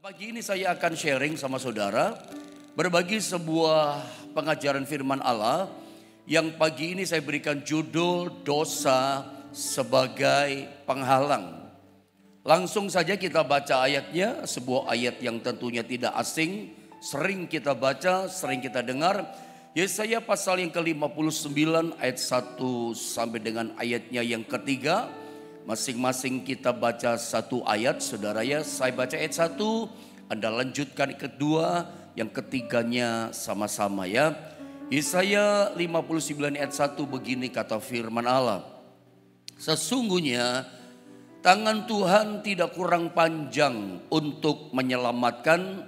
Pagi ini saya akan sharing sama saudara, berbagi sebuah pengajaran firman Allah yang pagi ini saya berikan judul dosa sebagai penghalang. Langsung saja kita baca ayatnya, sebuah ayat yang tentunya tidak asing, sering kita baca, sering kita dengar. Yesaya pasal yang ke-59 ayat 1 sampai dengan ayatnya yang ketiga. Masing-masing kita baca satu ayat, saudara ya. Saya baca ayat 1, Anda lanjutkan kedua, yang ketiganya sama-sama ya. Yesaya 59 ayat 1 begini kata firman Allah. Sesungguhnya tangan Tuhan tidak kurang panjang untuk menyelamatkan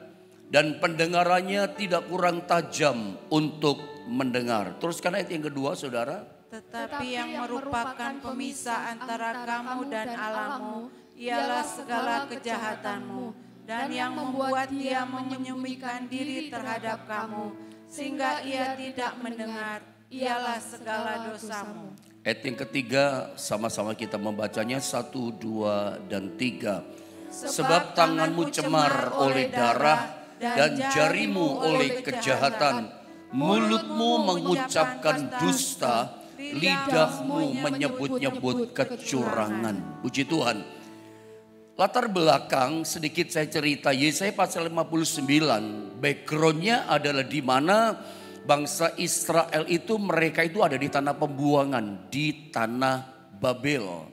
dan pendengarannya tidak kurang tajam untuk mendengar. Teruskan ayat yang kedua saudara. Tetapi yang merupakan pemisah antara kamu dan Allahmu ialah segala kejahatanmu, dan yang membuat dia menyembunyikan diri terhadap kamu sehingga ia tidak mendengar ialah segala dosamu. Ayat yang ketiga sama-sama kita membacanya 1, 2, dan 3. Sebab tanganmu cemar oleh darah dan jarimu oleh kejahatan, mulutmu mengucapkan dusta, lidahmu menyebut-nyebut kecurangan. Puji Tuhan. Latar belakang sedikit saya cerita, Yesaya pasal 59, backgroundnya adalah di mana bangsa Israel itu, mereka itu ada di tanah pembuangan, di tanah Babel.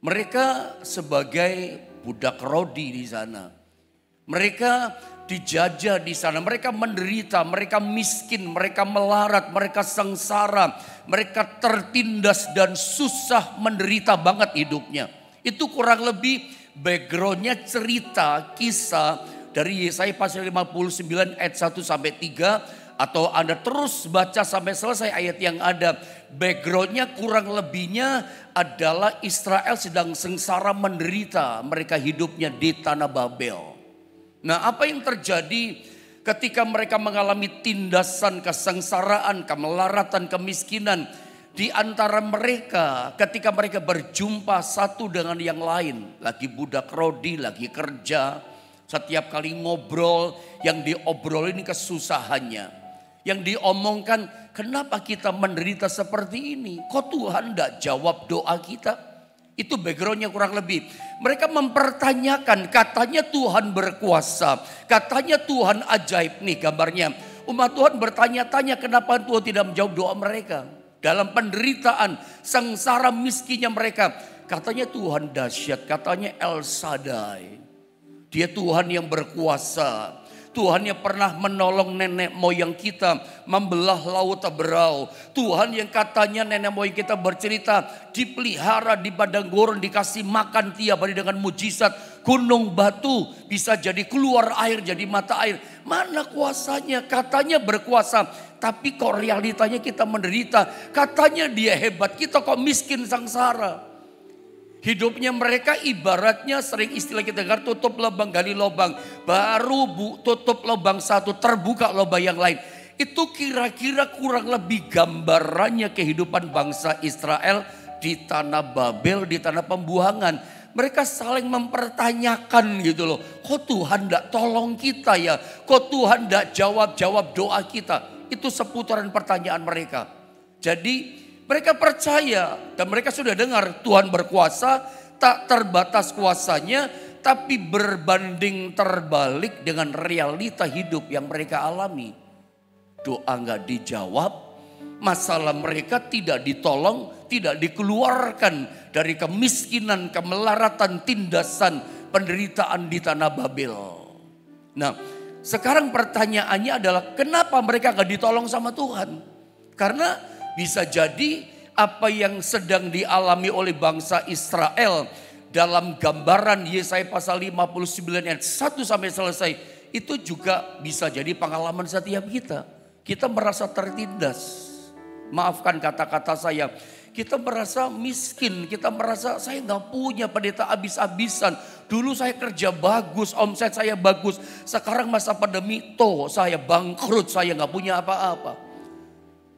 Mereka sebagai budak rodi di sana. Mereka dijajah di sana, mereka menderita, mereka miskin, mereka melarat, mereka sengsara, mereka tertindas dan susah, menderita banget hidupnya. Itu kurang lebih backgroundnya cerita kisah dari Yesaya pasal 59 ayat 1 sampai 3. Atau Anda terus baca sampai selesai ayat yang ada. Backgroundnya kurang lebihnya adalah Israel sedang sengsara menderita, mereka hidupnya di tanah Babel. Nah, apa yang terjadi ketika mereka mengalami tindasan kesengsaraan, kemelaratan, kemiskinan di antara mereka, ketika mereka berjumpa satu dengan yang lain, lagi budak rodi, lagi kerja, setiap kali ngobrol, yang diobrolin kesusahannya, yang diomongkan, kenapa kita menderita seperti ini? Kok Tuhan tidak jawab doa kita? Itu backgroundnya kurang lebih. Mereka mempertanyakan, katanya Tuhan berkuasa, katanya Tuhan ajaib. Nih gambarnya, umat Tuhan bertanya-tanya kenapa Tuhan tidak menjawab doa mereka. Dalam penderitaan, sengsara miskinnya mereka. Katanya Tuhan dahsyat, katanya El Shaddai. Dia Tuhan yang berkuasa. Tuhan yang pernah menolong nenek moyang kita membelah laut Teberau. Tuhan yang katanya nenek moyang kita bercerita dipelihara di padang gurun, dikasih makan tiap hari dengan mujizat. Gunung batu bisa jadi keluar air, jadi mata air. Mana kuasanya? Katanya berkuasa. Tapi kok realitanya kita menderita. Katanya dia hebat, kita kok miskin sengsara. Hidupnya mereka ibaratnya sering istilah kita dengar tutup lubang gali lubang. Baru tutup lubang satu terbuka lubang yang lain. Itu kira-kira kurang lebih gambarannya kehidupan bangsa Israel di tanah Babel, di tanah pembuangan. Mereka saling mempertanyakan gitu loh. Kok Tuhan tidak tolong kita ya? Kok Tuhan tidak jawab doa kita? Itu seputaran pertanyaan mereka. Jadi mereka percaya dan mereka sudah dengar Tuhan berkuasa, tak terbatas kuasanya, tapi berbanding terbalik dengan realita hidup yang mereka alami. Doa nggak dijawab, masalah mereka tidak ditolong, tidak dikeluarkan dari kemiskinan, kemelaratan, tindasan, penderitaan di tanah Babel. Nah, sekarang pertanyaannya adalah kenapa mereka nggak ditolong sama Tuhan? Karena bisa jadi apa yang sedang dialami oleh bangsa Israel dalam gambaran Yesaya pasal 59 ayat 1 sampai selesai. Itu juga bisa jadi pengalaman setiap kita. Kita merasa tertindas. Maafkan kata-kata saya. Kita merasa miskin, kita merasa saya nggak punya, pendeta habis-habisan. Dulu saya kerja bagus, omset saya bagus. Sekarang masa pandemi, saya bangkrut, saya nggak punya apa-apa.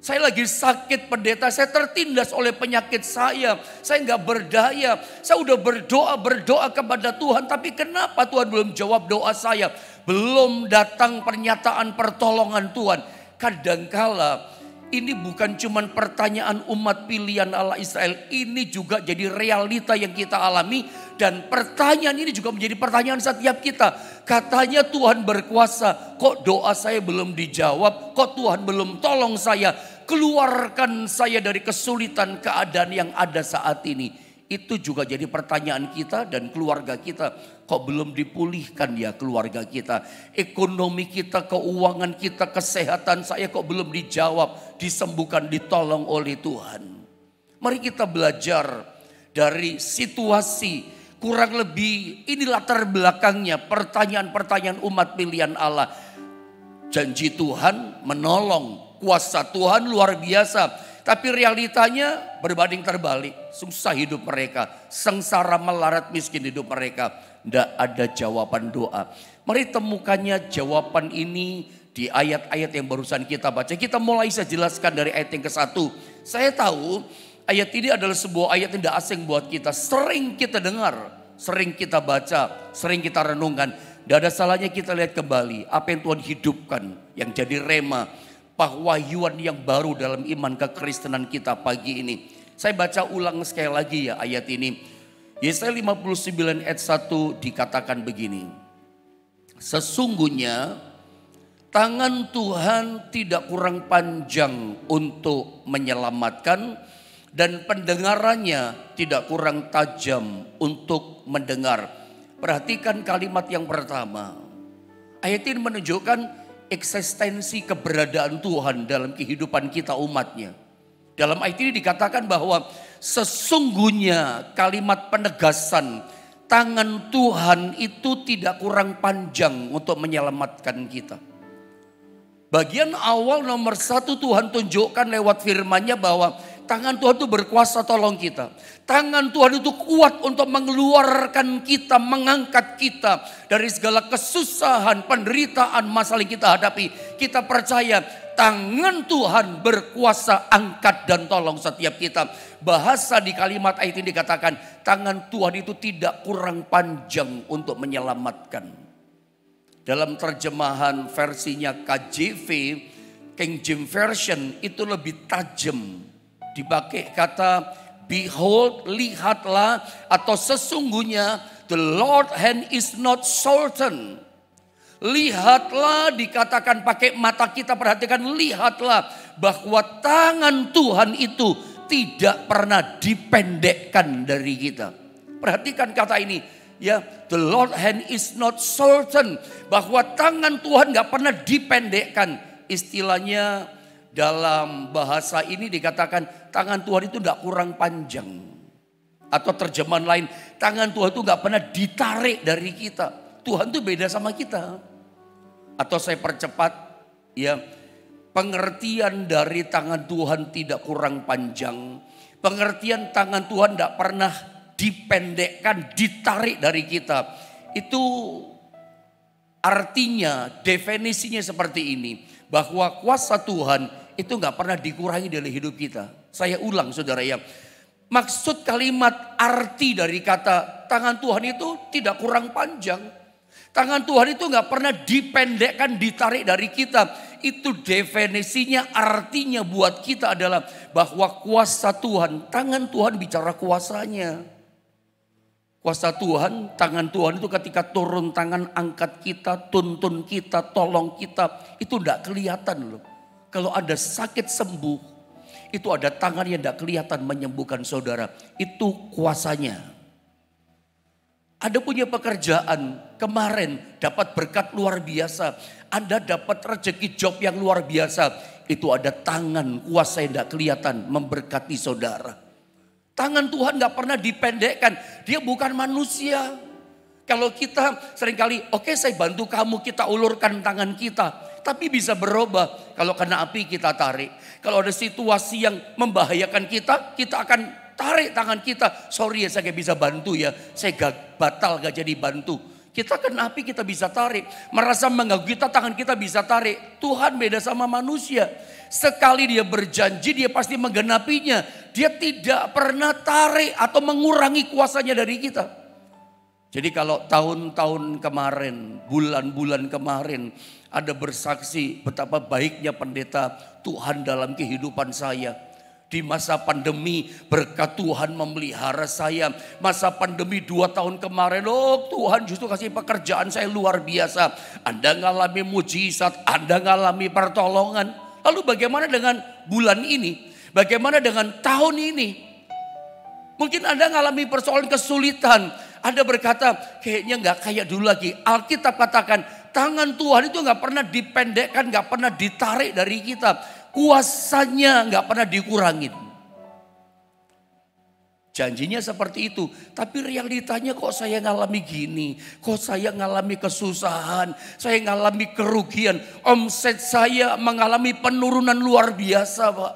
Saya lagi sakit pendeta, saya tertindas oleh penyakit saya nggak berdaya. Saya udah berdoa kepada Tuhan, tapi kenapa Tuhan belum jawab doa saya? Belum datang pernyataan pertolongan Tuhan. Kadangkala ini bukan cuma pertanyaan umat pilihan Allah Israel, ini juga jadi realita yang kita alami. Dan pertanyaan ini juga menjadi pertanyaan setiap kita. Katanya Tuhan berkuasa, kok doa saya belum dijawab, kok Tuhan belum tolong saya, keluarkan saya dari kesulitan keadaan yang ada saat ini. Itu juga jadi pertanyaan kita dan keluarga kita. Kok belum dipulihkan ya keluarga kita, ekonomi kita, keuangan kita, kesehatan saya kok belum dijawab, disembuhkan, ditolong oleh Tuhan. Mari kita belajar dari situasi, kurang lebih ini latar belakangnya pertanyaan-pertanyaan umat pilihan Allah. Janji Tuhan menolong, kuasa Tuhan luar biasa. Tapi realitanya berbanding terbalik. Susah hidup mereka, sengsara melarat miskin hidup mereka. Tidak ada jawaban doa. Mari temukannya jawaban ini di ayat-ayat yang barusan kita baca. Kita mulai saya jelaskan dari ayat yang ke-1. Saya tahu ayat ini adalah sebuah ayat yang tidak asing buat kita. Sering kita dengar, sering kita baca, sering kita renungkan. Tidak ada salahnya kita lihat kembali apa yang Tuhan hidupkan, yang jadi rema, pahwahyuan yang baru dalam iman kekristenan kita pagi ini. Saya baca ulang sekali lagi ya ayat ini. Yesaya 59 ayat 1 dikatakan begini. Sesungguhnya tangan Tuhan tidak kurang panjang untuk menyelamatkan, dan pendengarannya tidak kurang tajam untuk mendengar. Perhatikan kalimat yang pertama. Ayat ini menunjukkan eksistensi keberadaan Tuhan dalam kehidupan kita umatnya. Dalam ayat ini dikatakan bahwa sesungguhnya kalimat penegasan tangan Tuhan itu tidak kurang panjang untuk menyelamatkan kita. Bagian awal nomor 1 Tuhan tunjukkan lewat firman-Nya bahwa tangan Tuhan itu berkuasa tolong kita. Tangan Tuhan itu kuat untuk mengeluarkan kita, mengangkat kita dari segala kesusahan, penderitaan, masalah yang kita hadapi. Kita percaya tangan Tuhan berkuasa angkat dan tolong setiap kita. Bahasa di kalimat ayat ini dikatakan tangan Tuhan itu tidak kurang panjang untuk menyelamatkan. Dalam terjemahan versinya KJV, King James Version itu lebih tajam. Dipakai kata behold, lihatlah, atau sesungguhnya the Lord hand is not shortened. Lihatlah dikatakan pakai mata kita, perhatikan, lihatlah bahwa tangan Tuhan itu tidak pernah dipendekkan dari kita. Perhatikan kata ini ya, the Lord hand is not shortened, bahwa tangan Tuhan gak pernah dipendekkan. Istilahnya dalam bahasa ini dikatakan tangan Tuhan itu gak kurang panjang. Atau terjemahan lain, tangan Tuhan itu gak pernah ditarik dari kita. Tuhan itu beda sama kita. Atau saya percepat ya, pengertian dari tangan Tuhan tidak kurang panjang. Pengertian tangan Tuhan tidak pernah dipendekkan, ditarik dari kita. Itu artinya, definisinya seperti ini. Bahwa kuasa Tuhan itu gak pernah dikurangi dari hidup kita. Saya ulang saudara ya. Maksud kalimat arti dari kata tangan Tuhan itu tidak kurang panjang. Tangan Tuhan itu gak pernah dipendekkan, ditarik dari kita. Itu definisinya, artinya buat kita adalah bahwa kuasa Tuhan, tangan Tuhan bicara kuasanya. Kuasa Tuhan, tangan Tuhan itu ketika turun tangan, angkat kita, tuntun kita, tolong kita. Itu gak kelihatan loh. Kalau ada sakit sembuh, itu ada tangan yang gak kelihatan menyembuhkan saudara. Itu kuasanya. Anda punya pekerjaan, kemarin dapat berkat luar biasa. Anda dapat rezeki job yang luar biasa. Itu ada tangan kuasa yang tidak kelihatan memberkati saudara. Tangan Tuhan gak pernah dipendekkan. Dia bukan manusia. Kalau kita seringkali, oke, saya bantu kamu, kita ulurkan tangan kita. Tapi bisa berubah. Kalau kena api kita tarik. Kalau ada situasi yang membahayakan kita akan tarik tangan kita. Sorry ya, saya gak bisa bantu ya. Saya batal gak jadi bantu. Kita kena api kita bisa tarik. Merasa mengganggu kita, tangan kita bisa tarik. Tuhan beda sama manusia. Sekali dia berjanji dia pasti menggenapinya. Dia tidak pernah tarik atau mengurangi kuasanya dari kita. Jadi kalau tahun-tahun kemarin, bulan-bulan kemarin ada bersaksi betapa baiknya pendeta Tuhan dalam kehidupan saya. Di masa pandemi berkat Tuhan memelihara saya. Masa pandemi 2 tahun kemarin, oh Tuhan justru kasih pekerjaan saya luar biasa. Anda ngalami mujizat, Anda ngalami pertolongan. Lalu bagaimana dengan bulan ini? Bagaimana dengan tahun ini? Mungkin Anda ngalami persoalan kesulitan. Anda berkata kayaknya gak kayak dulu lagi. Alkitab katakan tangan Tuhan itu gak pernah dipendekkan, gak pernah ditarik dari kita. Kuasanya gak pernah dikurangin. Janjinya seperti itu. Tapi realitanya kok saya ngalami gini. Kok saya ngalami kesusahan. Saya ngalami kerugian. Omset saya mengalami penurunan luar biasa Pak.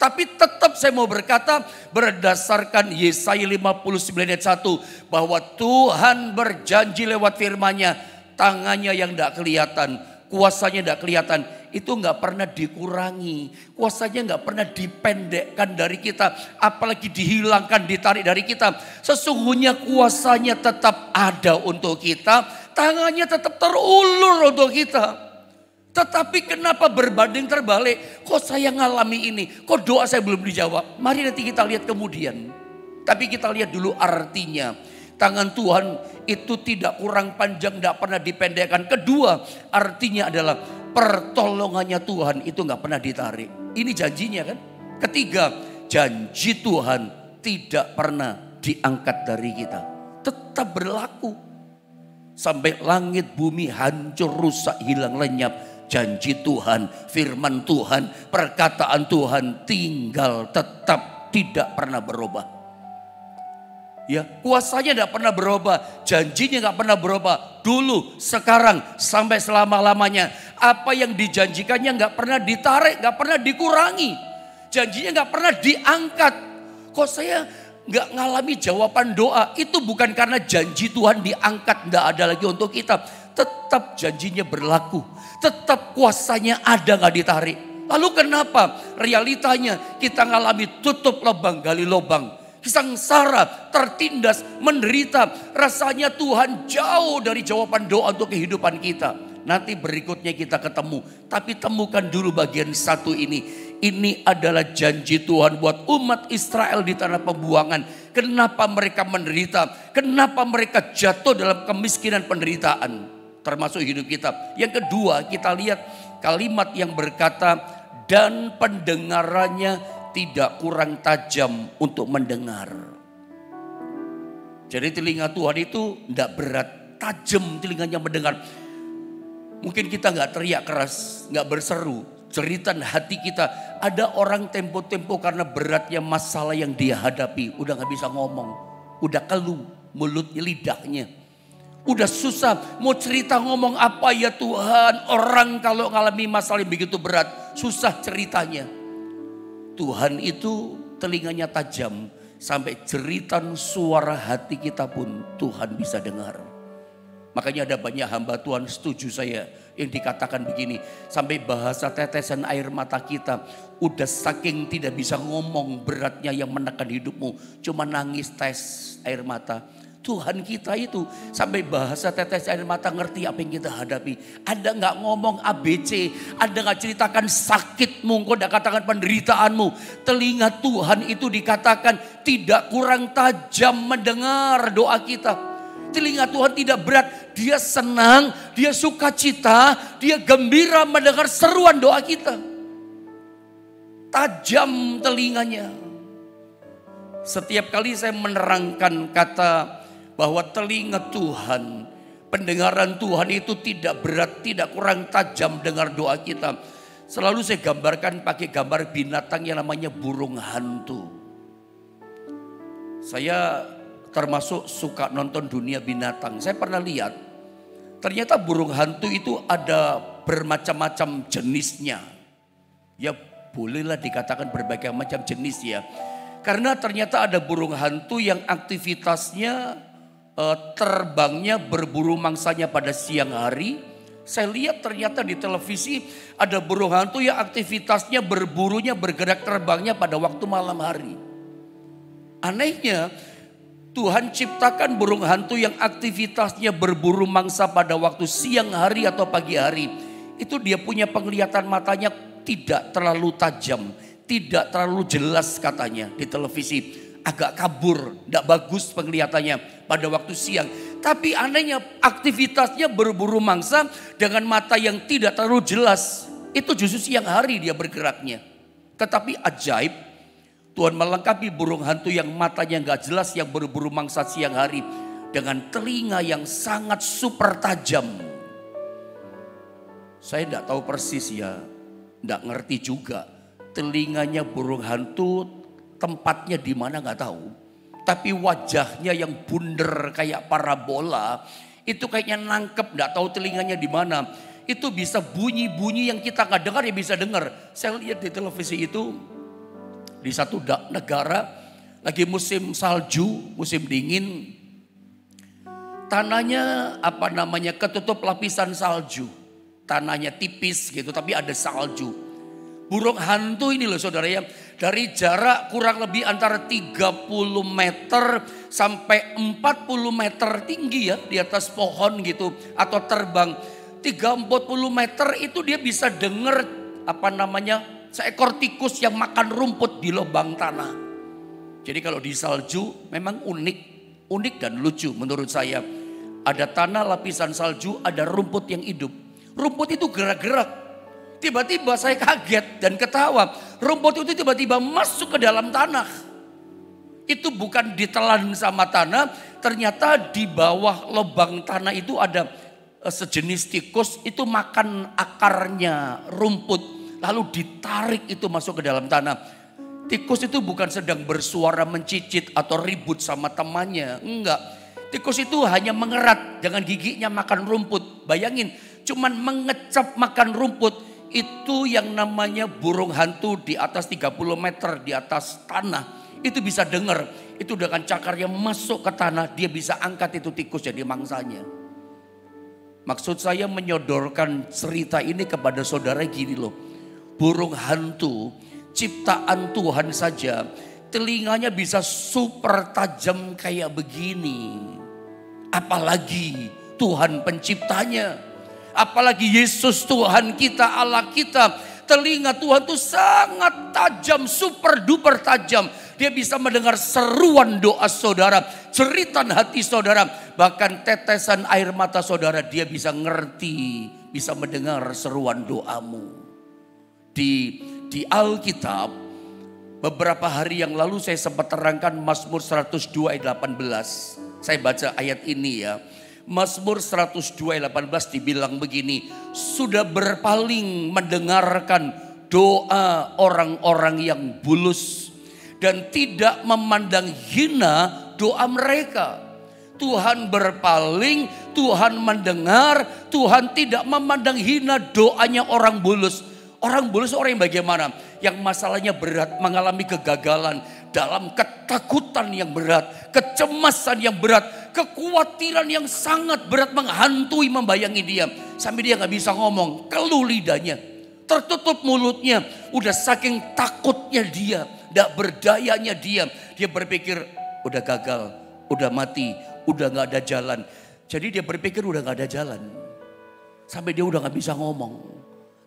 Tapi tetap saya mau berkata berdasarkan Yesaya 59 ayat 1. Bahwa Tuhan berjanji lewat firman-Nya. Tangannya yang tidak kelihatan. Kuasanya tidak kelihatan. Itu nggak pernah dikurangi. Kuasanya nggak pernah dipendekkan dari kita. Apalagi dihilangkan, ditarik dari kita. Sesungguhnya kuasanya tetap ada untuk kita. Tangannya tetap terulur untuk kita. Tetapi kenapa berbanding terbalik? Kok saya ngalami ini? Kok doa saya belum dijawab? Mari nanti kita lihat kemudian. Tapi kita lihat dulu artinya. Tangan Tuhan itu tidak kurang panjang, tidak pernah dipendekkan. Kedua, artinya adalah pertolongannya Tuhan itu nggak pernah ditarik. Ini janjinya kan. Ketiga, janji Tuhan tidak pernah diangkat dari kita. Tetap berlaku. Sampai langit bumi hancur, rusak, hilang, lenyap. Janji Tuhan, firman Tuhan, perkataan Tuhan tinggal tetap tidak pernah berubah. Ya, kuasanya tidak pernah berubah, janjinya nggak pernah berubah. Dulu, sekarang, sampai selama-lamanya. Apa yang dijanjikannya nggak pernah ditarik, nggak pernah dikurangi. Janjinya nggak pernah diangkat. Kok saya nggak ngalami jawaban doa? Itu bukan karena janji Tuhan diangkat, nggak ada lagi untuk kita. Tetap janjinya berlaku, tetap kuasanya ada nggak ditarik. Lalu kenapa realitanya kita ngalami tutup lubang, gali lubang. Sengsara, tertindas, menderita. Rasanya Tuhan jauh dari jawaban doa untuk kehidupan kita. Nanti berikutnya kita ketemu. Tapi temukan dulu bagian satu ini. Ini adalah janji Tuhan buat umat Israel di tanah pembuangan. Kenapa mereka menderita? Kenapa mereka jatuh dalam kemiskinan penderitaan? Termasuk hidup kita. Yang kedua kita lihat kalimat yang berkata dan pendengarannya tidak kurang tajam untuk mendengar. Jadi telinga Tuhan itu tidak berat, tajam telinganya mendengar. Mungkin kita nggak teriak keras, nggak berseru, jeritan hati kita. Ada orang tempo-tempo karena beratnya masalah yang dia hadapi, udah nggak bisa ngomong, udah keluh mulutnya, lidahnya. Udah susah mau cerita ngomong apa ya Tuhan. Orang kalau ngalami masalah yang begitu berat susah ceritanya. Tuhan itu telinganya tajam. Sampai jeritan suara hati kita pun Tuhan bisa dengar. Makanya ada banyak hamba Tuhan setuju saya yang dikatakan begini. Sampai bahasa tetesan air mata kita udah saking tidak bisa ngomong beratnya yang menekan hidupmu. Cuma nangis tes air mata. Tuhan kita itu sampai bahasa tetes air mata ngerti apa yang kita hadapi. Anda nggak ngomong ABC, Anda nggak ceritakan sakitmu, kok nggak katakan penderitaanmu. Telinga Tuhan itu dikatakan tidak kurang tajam mendengar doa kita. Telinga Tuhan tidak berat, dia senang, dia sukacita, dia gembira mendengar seruan doa kita. Tajam telinganya. Setiap kali saya menerangkan kata bahwa telinga Tuhan, pendengaran Tuhan itu tidak berat, tidak kurang tajam dengar doa kita. Selalu saya gambarkan pakai gambar binatang yang namanya burung hantu. Saya termasuk suka nonton dunia binatang. Saya pernah lihat, ternyata burung hantu itu ada bermacam-macam jenisnya. Ya bolehlah dikatakan berbagai macam jenis ya. Karena ternyata ada burung hantu yang aktivitasnya terbangnya berburu mangsanya pada siang hari. Saya lihat ternyata di televisi ada burung hantu yang aktivitasnya berburunya, bergerak terbangnya pada waktu malam hari. Anehnya Tuhan ciptakan burung hantu yang aktivitasnya berburu mangsa pada waktu siang hari atau pagi hari. Itu dia punya penglihatan matanya tidak terlalu tajam, tidak terlalu jelas katanya di televisi. Agak kabur, tidak bagus penglihatannya pada waktu siang. Tapi anehnya aktivitasnya berburu mangsa dengan mata yang tidak terlalu jelas. Itu justru siang hari dia bergeraknya. Tetapi ajaib, Tuhan melengkapi burung hantu yang matanya nggak jelas yang berburu mangsa siang hari dengan telinga yang sangat super tajam. Saya tidak tahu persis ya, tidak ngerti juga telinganya burung hantu tempatnya di mana nggak tahu. Tapi wajahnya yang bunder kayak parabola itu kayaknya nangkep, nggak tahu telinganya di mana. Itu bisa bunyi-bunyi yang kita nggak dengar ya bisa dengar. Saya lihat di televisi itu di satu negara lagi musim salju, musim dingin. Tanahnya ketutup lapisan salju. Tanahnya tipis gitu tapi ada salju. Burung hantu ini loh saudara ya, dari jarak kurang lebih antara 30 meter sampai 40 meter tinggi ya di atas pohon gitu atau terbang. 30-40 meter itu dia bisa dengar seekor tikus yang makan rumput di lubang tanah. Jadi kalau di salju memang unik dan lucu menurut saya. Ada tanah lapisan salju, ada rumput yang hidup. Rumput itu gerak-gerak. Tiba-tiba saya kaget dan ketawa. Rumput itu tiba-tiba masuk ke dalam tanah. Itu bukan ditelan sama tanah. Ternyata di bawah lubang tanah itu ada sejenis tikus. Itu makan akarnya rumput. Lalu ditarik itu masuk ke dalam tanah. Tikus itu bukan sedang bersuara mencicit atau ribut sama temannya. Enggak. Tikus itu hanya mengerat dengan giginya makan rumput. Bayangin cuman mengecap makan rumput. Itu yang namanya burung hantu di atas 30 meter di atas tanah. Itu bisa dengar. Itu dengan cakarnya masuk ke tanah. Dia bisa angkat itu tikus jadi mangsanya. Maksud saya menyodorkan cerita ini kepada saudara gini loh. Burung hantu ciptaan Tuhan saja. Telinganya bisa super tajam kayak begini. Apalagi Tuhan penciptanya. Apalagi Yesus Tuhan kita, Allah kita. Telinga Tuhan itu sangat tajam, super duper tajam. Dia bisa mendengar seruan doa saudara, jeritan hati saudara. Bahkan tetesan air mata saudara dia bisa ngerti, bisa mendengar seruan doamu. Di Alkitab, beberapa hari yang lalu saya sempat terangkan Mazmur 102 ayat 18. Saya baca ayat ini ya. Mazmur 102 ayat 18 dibilang begini. Sudah berpaling mendengarkan doa orang-orang yang bulus. Dan tidak memandang hina doa mereka. Tuhan berpaling, Tuhan mendengar, Tuhan tidak memandang hina doanya orang bulus. Orang bulus orang yang bagaimana? Yang masalahnya berat, mengalami kegagalan, dalam ketakutan yang berat, kecemasan yang berat, kekhawatiran yang sangat berat menghantui, membayangi dia. Sampai dia gak bisa ngomong, keluh lidahnya, tertutup mulutnya. Udah saking takutnya dia, gak berdayanya dia. Dia berpikir udah gagal, udah mati, udah gak ada jalan. Jadi dia berpikir udah gak ada jalan. Sampai dia udah gak bisa ngomong.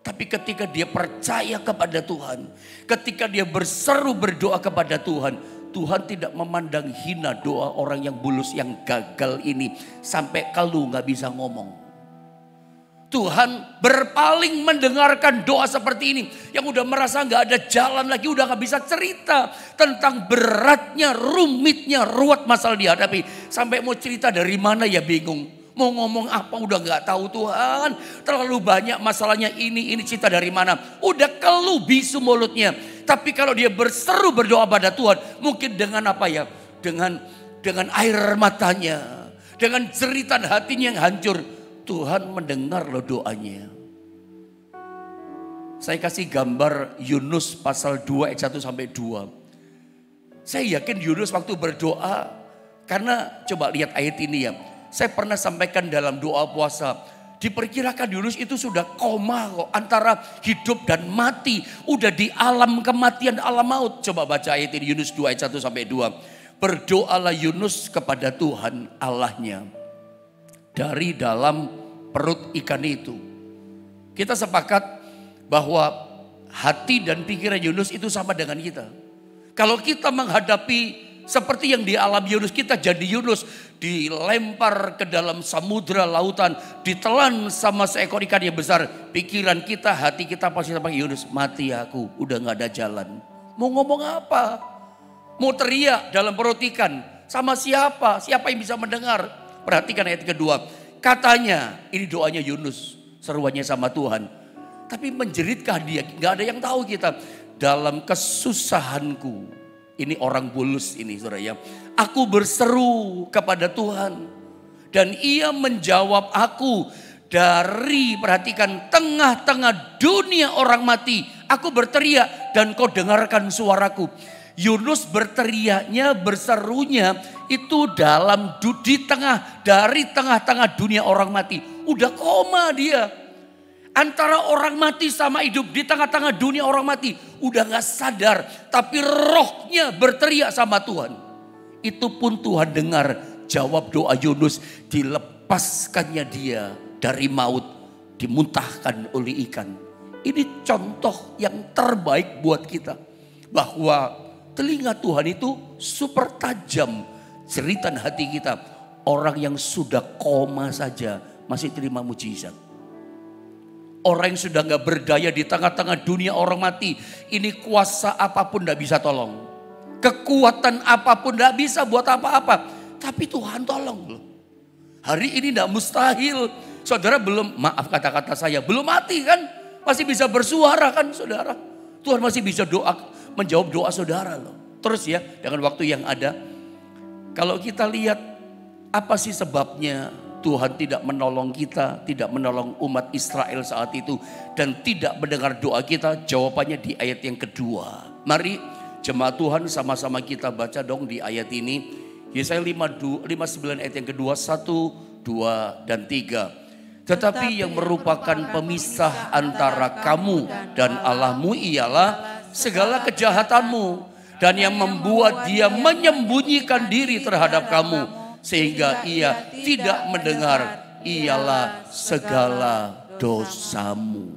Tapi ketika dia percaya kepada Tuhan, ketika dia berseru berdoa kepada Tuhan, Tuhan tidak memandang hina doa orang yang bulus yang gagal ini sampai keluh nggak bisa ngomong. Tuhan berpaling mendengarkan doa seperti ini yang udah merasa nggak ada jalan lagi, udah nggak bisa cerita tentang beratnya, rumitnya, ruwet masalah dihadapi. Sampai mau cerita dari mana ya bingung. Mau ngomong apa udah gak tahu Tuhan. Terlalu banyak masalahnya ini cerita dari mana. Udah keluh bisu mulutnya. Tapi kalau dia berseru berdoa pada Tuhan. Mungkin dengan apa ya. Dengan air matanya. Dengan jeritan hatinya yang hancur. Tuhan mendengar loh doanya. Saya kasih gambar Yunus pasal 2 ayat 1 sampai 2. Saya yakin Yunus waktu berdoa. Karena coba lihat ayat ini ya. Saya pernah sampaikan dalam doa puasa. Diperkirakan Yunus itu sudah koma kok. Antara hidup dan mati. Udah di alam kematian, alam maut. Coba baca ayat ini Yunus 2 ayat 1 sampai 2. Berdoalah Yunus kepada Tuhan Allahnya. Dari dalam perut ikan itu. Kita sepakat bahwa hati dan pikiran Yunus itu sama dengan kita. Kalau kita menghadapi seperti yang dialami Yunus, kita jadi Yunus, dilempar ke dalam samudra lautan, ditelan sama seekor ikan yang besar. Pikiran kita, hati kita pasti sama Yunus, mati aku, udah gak ada jalan. Mau ngomong apa? Mau teriak dalam perut ikan, sama siapa? Siapa yang bisa mendengar? Perhatikan ayat kedua. Katanya, ini doanya Yunus, seruannya sama Tuhan. Tapi menjeritkah dia? Gak ada yang tahu kita. Dalam kesusahanku, ini orang bulus ini saudara ya. Aku berseru kepada Tuhan. Dan ia menjawab aku dari, perhatikan, tengah-tengah dunia orang mati. Aku berteriak dan kau dengarkan suaraku. Yunus berteriaknya, berserunya itu dari tengah-tengah dunia orang mati. Udah koma dia. Antara orang mati sama hidup, di tengah-tengah dunia orang mati. Udah gak sadar, tapi rohnya berteriak sama Tuhan. Itu pun Tuhan dengar jawab doa Yunus. Dilepaskannya dia dari maut, dimuntahkan oleh ikan. Ini contoh yang terbaik buat kita. Bahwa telinga Tuhan itu super tajam. Jeritan hati kita. Orang yang sudah koma saja masih terima mujizat. Orang yang sudah gak berdaya di tengah-tengah dunia orang mati. Ini kuasa apapun gak bisa tolong. Kekuatan apapun gak bisa buat apa-apa. Tapi Tuhan tolong loh. Hari ini gak mustahil. Saudara belum, maaf kata-kata saya, belum mati kan. Masih bisa bersuara kan saudara. Tuhan masih bisa menjawab doa saudara loh. Terus ya, dengan waktu yang ada. Kalau kita lihat apa sih sebabnya Tuhan tidak menolong kita, tidak menolong umat Israel saat itu, dan tidak mendengar doa kita? Jawabannya di ayat yang kedua. Mari jemaat Tuhan sama-sama kita baca dong di ayat ini. Yesaya 59 ayat yang kedua, 1, 2, dan 3. Tetapi yang merupakan pemisah antara kamu dan Allahmu ialah segala kejahatanmu, dan yang membuat dia menyembunyikan diri terhadap kamu sehingga ia tidak mendengar ialah segala dosamu.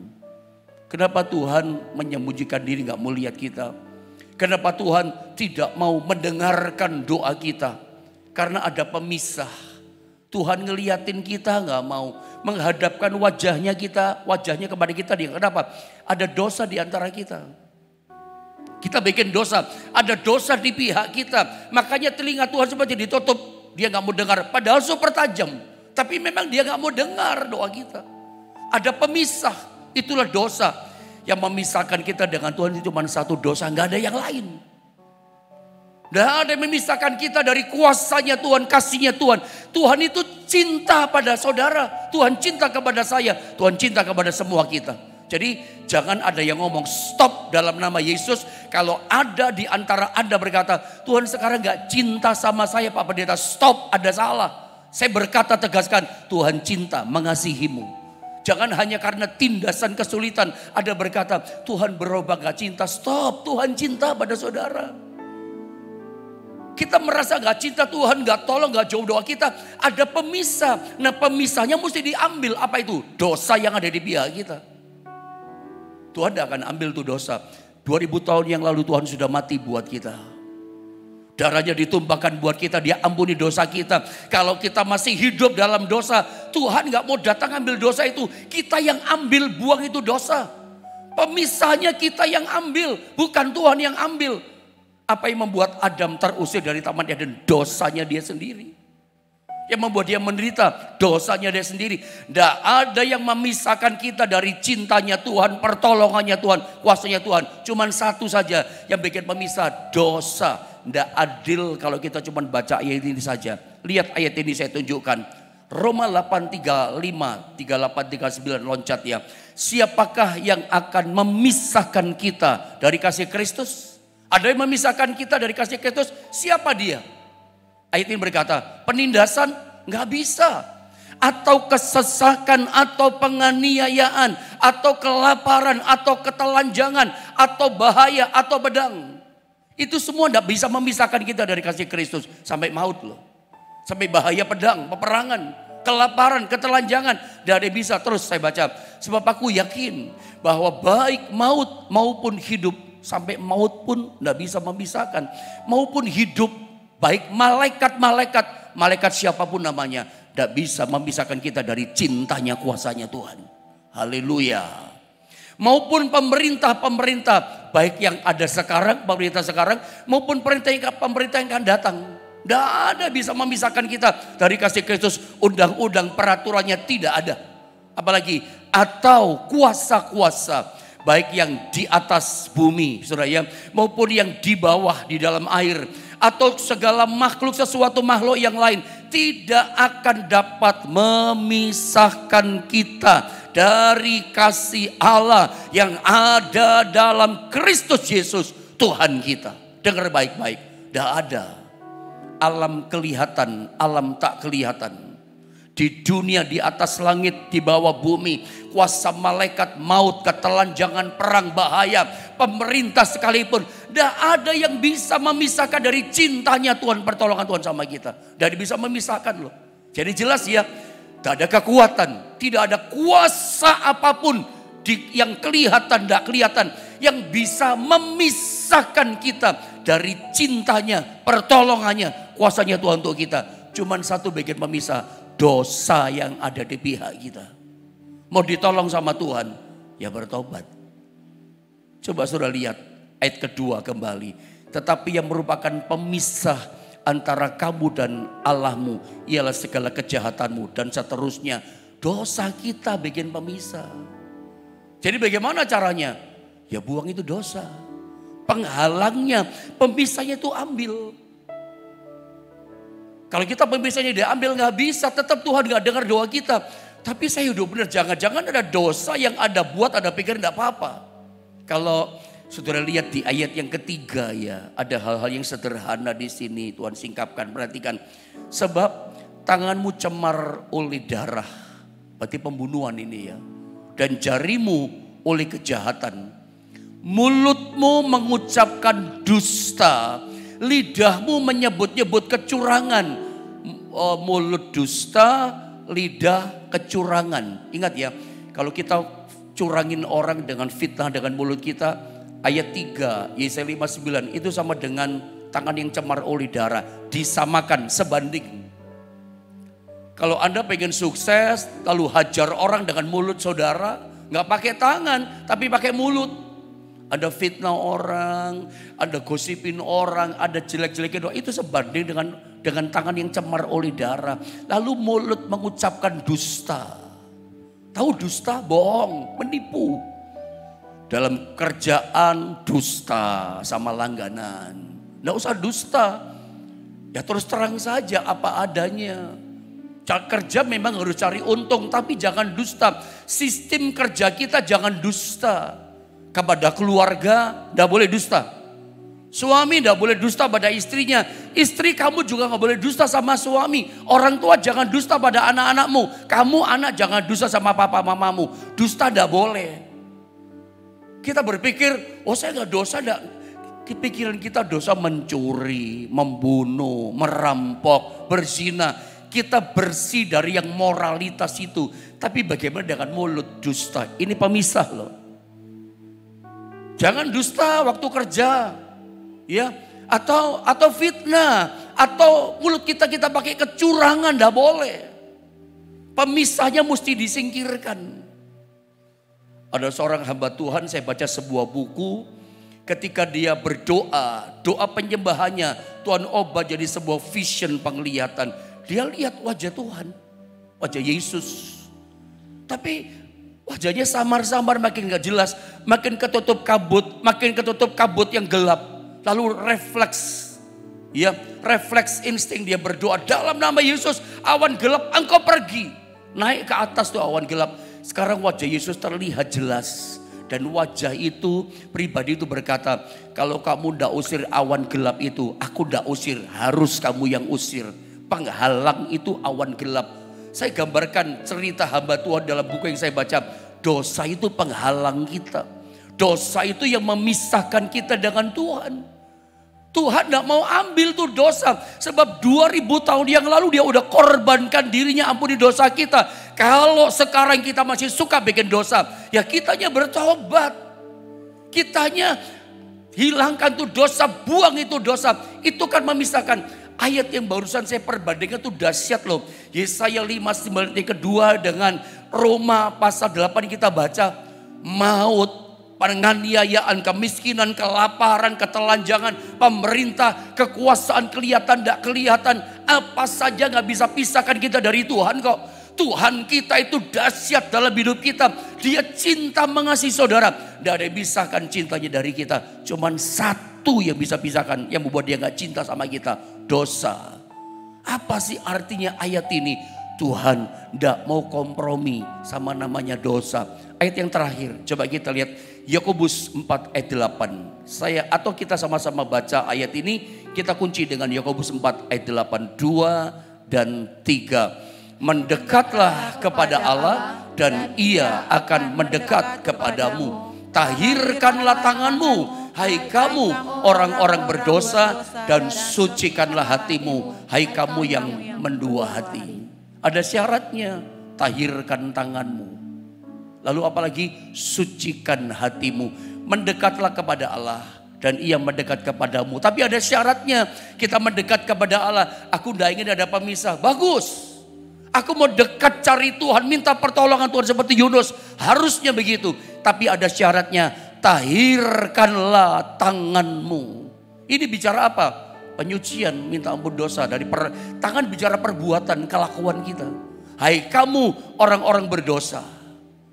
Kenapa Tuhan menyembunyikan diri, gak mau lihat kita? Kenapa Tuhan tidak mau mendengarkan doa kita? Karena ada pemisah. Tuhan ngeliatin kita gak mau menghadapkan wajahnya kepada kita. Kenapa? Ada dosa di antara kita. Kita bikin dosa, ada dosa di pihak kita. Makanya telinga Tuhan seperti ditutup. Dia gak mau dengar, padahal super tajam. Tapi memang dia gak mau dengar doa kita. Ada pemisah, itulah dosa. Yang memisahkan kita dengan Tuhan itu cuma satu dosa, gak ada yang lain. Gak ada yang memisahkan kita dari kuasanya Tuhan, kasihnya Tuhan. Tuhan itu cinta pada saudara. Tuhan cinta kepada saya, Tuhan cinta kepada semua kita. Jadi jangan ada yang ngomong stop dalam nama Yesus. Kalau ada di antara Anda berkata, Tuhan sekarang gak cinta sama saya Pak Pendeta, stop, ada salah. Saya berkata tegaskan, Tuhan cinta, mengasihimu. Jangan hanya karena tindasan kesulitan Anda berkata, Tuhan berubah gak cinta, stop, Tuhan cinta pada saudara. Kita merasa gak cinta Tuhan, gak tolong, gak jauh doa kita. Ada pemisah, nah pemisahnya mesti diambil. Apa itu? Dosa yang ada di pihak kita. Tuhan tidak akan ambil tuh dosa. 2000 tahun yang lalu Tuhan sudah mati buat kita. Darahnya ditumpahkan buat kita, dia ampuni dosa kita. Kalau kita masih hidup dalam dosa, Tuhan gak mau datang ambil dosa itu. Kita yang ambil, buang itu dosa. Pemisahnya kita yang ambil, bukan Tuhan yang ambil. Apa yang membuat Adam terusir dari Taman Eden? Dosanya dia sendiri. Yang membuat dia menderita, dosanya dia sendiri. Tidak ada yang memisahkan kita dari cintanya Tuhan, pertolongannya Tuhan, kuasanya Tuhan. Cuman satu saja yang bikin pemisah, dosa. Tidak adil kalau kita cuma baca ayat ini saja. Lihat ayat ini saya tunjukkan. Roma 8:35, 38, 39 loncat ya. Siapakah yang akan memisahkan kita dari kasih Kristus? Ada yang memisahkan kita dari kasih Kristus? Siapa dia? Ayat ini berkata, penindasan nggak bisa. Atau kesesakan, atau penganiayaan, atau kelaparan, atau ketelanjangan, atau bahaya, atau pedang. Itu semua tidak bisa memisahkan kita dari kasih Kristus. Sampai maut loh. Sampai bahaya pedang, peperangan, kelaparan, ketelanjangan. Tidak ada bisa. Terus saya baca. Sebab aku yakin bahwa baik maut maupun hidup. Sampai maut pun tidak bisa memisahkan. Maupun hidup. Baik malaikat-malaikat. Malaikat siapapun namanya. Tidak bisa memisahkan kita dari cintanya, kuasanya Tuhan. Haleluya. Maupun pemerintah-pemerintah. Baik yang ada sekarang, pemerintah sekarang. Maupun pemerintah yang akan datang. Tidak ada bisa memisahkan kita dari kasih Kristus. Undang-undang peraturannya tidak ada. Apalagi atau kuasa-kuasa. Baik yang di atas bumi, saudara ya. Maupun yang di bawah, di dalam air. Atau segala makhluk, sesuatu makhluk yang lain. Tidak akan dapat memisahkan kita dari kasih Allah yang ada dalam Kristus Yesus Tuhan kita. Dengar baik-baik. Tidak ada alam kelihatan, alam tak kelihatan. Di dunia, di atas langit, di bawah bumi. Kuasa malaikat, maut, ketelanjangan, perang, bahaya. Pemerintah sekalipun. Tidak ada yang bisa memisahkan dari cintanya Tuhan, pertolongan Tuhan sama kita. Tidak bisa memisahkan loh. Jadi jelas ya. Tidak ada kekuatan, tidak ada kuasa apapun yang kelihatan, tidak kelihatan. Yang bisa memisahkan kita dari cintanya, pertolongannya, kuasanya Tuhan untuk kita. Cuman satu bagian pemisah, dosa yang ada di pihak kita. Mau ditolong sama Tuhan, ya bertobat. Coba saudara lihat ayat kedua kembali. Tetapi yang merupakan pemisah antara kamu dan Allahmu ialah segala kejahatanmu dan seterusnya. Dosa kita bikin pemisah. Jadi bagaimana caranya? Ya buang itu dosa. Penghalangnya, pemisahnya itu ambil. Kalau kita pemisahnya diambil nggak bisa, tetap Tuhan nggak dengar doa kita. Tapi saya udah benar, jangan-jangan ada dosa yang ada buat, ada pikir nggak apa-apa. Kalau saudara lihat di ayat yang ketiga ya, ada hal-hal yang sederhana di sini Tuhan singkapkan, perhatikan. Sebab tanganmu cemar oleh darah, berarti pembunuhan ini ya. Dan jarimu oleh kejahatan. Mulutmu mengucapkan dusta, lidahmu menyebut-nyebut kecurangan. Mulut dusta, lidah kecurangan. Ingat ya, kalau kita curangin orang dengan fitnah dengan mulut kita, ayat 3 Yesaya 59 itu sama dengan tangan yang cemar oleh darah. Disamakan, sebanding. Kalau Anda pengen sukses lalu hajar orang dengan mulut saudara, gak pakai tangan tapi pakai mulut. Ada fitnah orang, ada gosipin orang, ada jelek-jelekin orang. Itu sebanding dengan tangan yang cemar oleh darah. Lalu mulut mengucapkan dusta. Tahu dusta? Bohong, menipu. Dalam kerjaan dusta sama langganan. Nggak usah dusta. Ya terus terang saja apa adanya. Kerja memang harus cari untung, tapi jangan dusta. Sistem kerja kita jangan dusta. Kepada keluarga tidak boleh dusta. Suami tidak boleh dusta pada istrinya. Istri kamu juga nggak boleh dusta sama suami. Orang tua jangan dusta pada anak-anakmu. Kamu anak jangan dusta sama papa mamamu. Dusta tidak boleh. Kita berpikir, oh saya nggak dosa, enggak. Di pikiran kita dosa mencuri, membunuh, merampok, berzina. Kita bersih dari yang moralitas itu. Tapi bagaimana dengan mulut dusta? Ini pemisah loh. Jangan dusta waktu kerja. Ya, atau fitnah, atau mulut kita pakai kecurangan, enggak boleh. Pemisahnya mesti disingkirkan. Ada seorang hamba Tuhan, saya baca sebuah buku, ketika dia berdoa, doa penyembahannya, Tuhan ubah jadi sebuah vision, penglihatan. Dia lihat wajah Tuhan, wajah Yesus. Tapi wajahnya samar-samar, makin gak jelas, makin ketutup kabut yang gelap. Lalu refleks, ya refleks insting dia berdoa dalam nama Yesus. Awan gelap, engkau pergi. Naik ke atas tuh awan gelap. Sekarang wajah Yesus terlihat jelas. Dan wajah itu, pribadi itu berkata, kalau kamu ndak usir awan gelap itu, aku ndak usir, harus kamu yang usir. Penghalang itu awan gelap. Saya gambarkan cerita hamba Tuhan dalam buku yang saya baca. Dosa itu penghalang kita. Dosa itu yang memisahkan kita dengan Tuhan. Tuhan tidak mau ambil tuh dosa. Sebab 2000 tahun yang lalu dia udah korbankan dirinya, ampuni dosa kita. Kalau sekarang kita masih suka bikin dosa, ya kitanya bertobat. Kitanya hilangkan tuh dosa, buang itu dosa. Itu kan memisahkan. Ayat yang barusan saya perbandingkan tuh dahsyat loh. Yesaya 5:9 yang kedua dengan Roma pasal 8 kita baca. Maut, penganiayaan, kemiskinan, kelaparan, ketelanjangan, pemerintah, kekuasaan kelihatan, tidak kelihatan. Apa saja gak bisa pisahkan kita dari Tuhan kok. Tuhan kita itu dahsyat dalam hidup kita. Dia cinta mengasihi saudara. Tidak ada yang pisahkan cintanya dari kita. Cuman satu yang bisa pisahkan, yang membuat dia gak cinta sama kita. Dosa. Apa sih artinya ayat ini? Tuhan tidak mau kompromi sama namanya dosa. Ayat yang terakhir, coba kita lihat Yakobus 4 ayat 8. Atau kita sama-sama baca ayat ini, kita kunci dengan Yakobus 4 ayat 8, 2 dan 3. Mendekatlah kepada Allah dan Ia akan mendekat kepadamu. Tahirkanlah tanganmu, hai kamu orang-orang berdosa, dan sucikanlah hatimu, hai kamu yang mendua hati. Ada syaratnya, tahirkan tanganmu. Lalu apalagi sucikan hatimu. Mendekatlah kepada Allah dan Ia mendekat kepadamu. Tapi ada syaratnya, kita mendekat kepada Allah. Aku tidak ingin ada pemisah. Bagus. Aku mau dekat cari Tuhan, minta pertolongan Tuhan seperti Yunus. Harusnya begitu. Tapi ada syaratnya, tahirkanlah tanganmu. Ini bicara apa? Penyucian, minta ampun dosa. Tangan bicara perbuatan, kelakuan kita. Hai kamu orang-orang berdosa.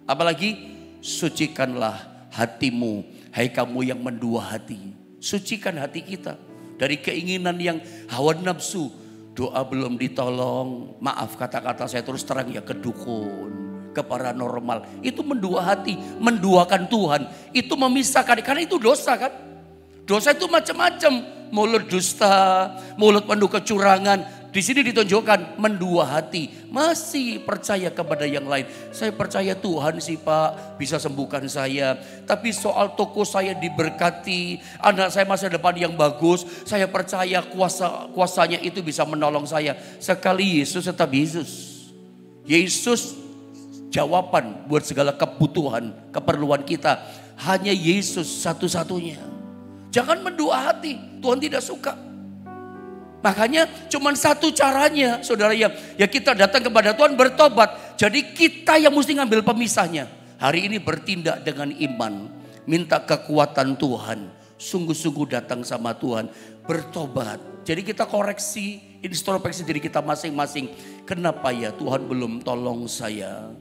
Apalagi sucikanlah hatimu, hai kamu yang mendua hati. Sucikan hati kita dari keinginan yang hawa nafsu. Doa belum ditolong, maaf kata-kata saya terus terang ya, ke dukun, ke paranormal. Itu mendua hati, menduakan Tuhan. Itu memisahkan, karena itu dosa kan. Dosa itu macam-macam, mulut dusta, mulut penuh kecurangan. Di sini ditunjukkan mendua hati, masih percaya kepada yang lain. Saya percaya Tuhan sih Pak bisa sembuhkan saya. Tapi soal toko saya diberkati, anak saya masa depan yang bagus. Saya percaya kuasanya itu bisa menolong saya. Sekali Yesus tetap Yesus. Yesus jawaban buat segala kebutuhan, keperluan kita. Hanya Yesus satu-satunya. Jangan mendua hati, Tuhan tidak suka. Makanya cuma satu caranya saudara ya kita datang kepada Tuhan bertobat. Jadi kita yang mesti ngambil pemisahnya. Hari ini bertindak dengan iman. Minta kekuatan Tuhan. Sungguh-sungguh datang sama Tuhan. Bertobat. Jadi kita koreksi, introspeksi diri kita masing-masing. Kenapa ya Tuhan belum tolong saya?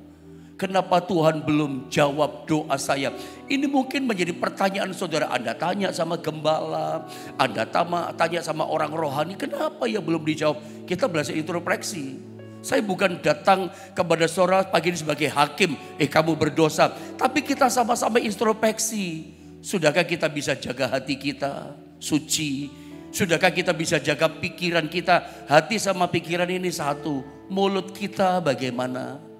Kenapa Tuhan belum jawab doa saya? Ini mungkin menjadi pertanyaan saudara. Anda tanya sama gembala, Anda tanya sama orang rohani, kenapa ya belum dijawab? Kita belajar introspeksi. Saya bukan datang kepada saudara pagi ini sebagai hakim, kamu berdosa. Tapi kita sama-sama introspeksi. Sudahkah kita bisa jaga hati kita suci? Sudahkah kita bisa jaga pikiran kita? Hati sama pikiran ini satu. Mulut kita bagaimana?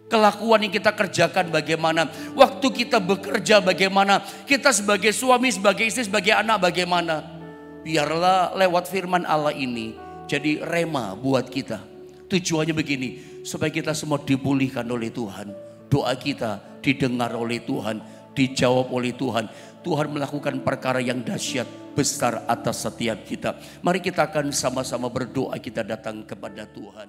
Kelakuan yang kita kerjakan bagaimana? Waktu kita bekerja bagaimana? Kita sebagai suami, sebagai istri, sebagai anak bagaimana? Biarlah lewat firman Allah ini jadi rema buat kita. Tujuannya begini, supaya kita semua dipulihkan oleh Tuhan. Doa kita didengar oleh Tuhan, dijawab oleh Tuhan. Tuhan melakukan perkara yang dahsyat besar atas setiap kita. Mari kita akan sama-sama berdoa, kita datang kepada Tuhan.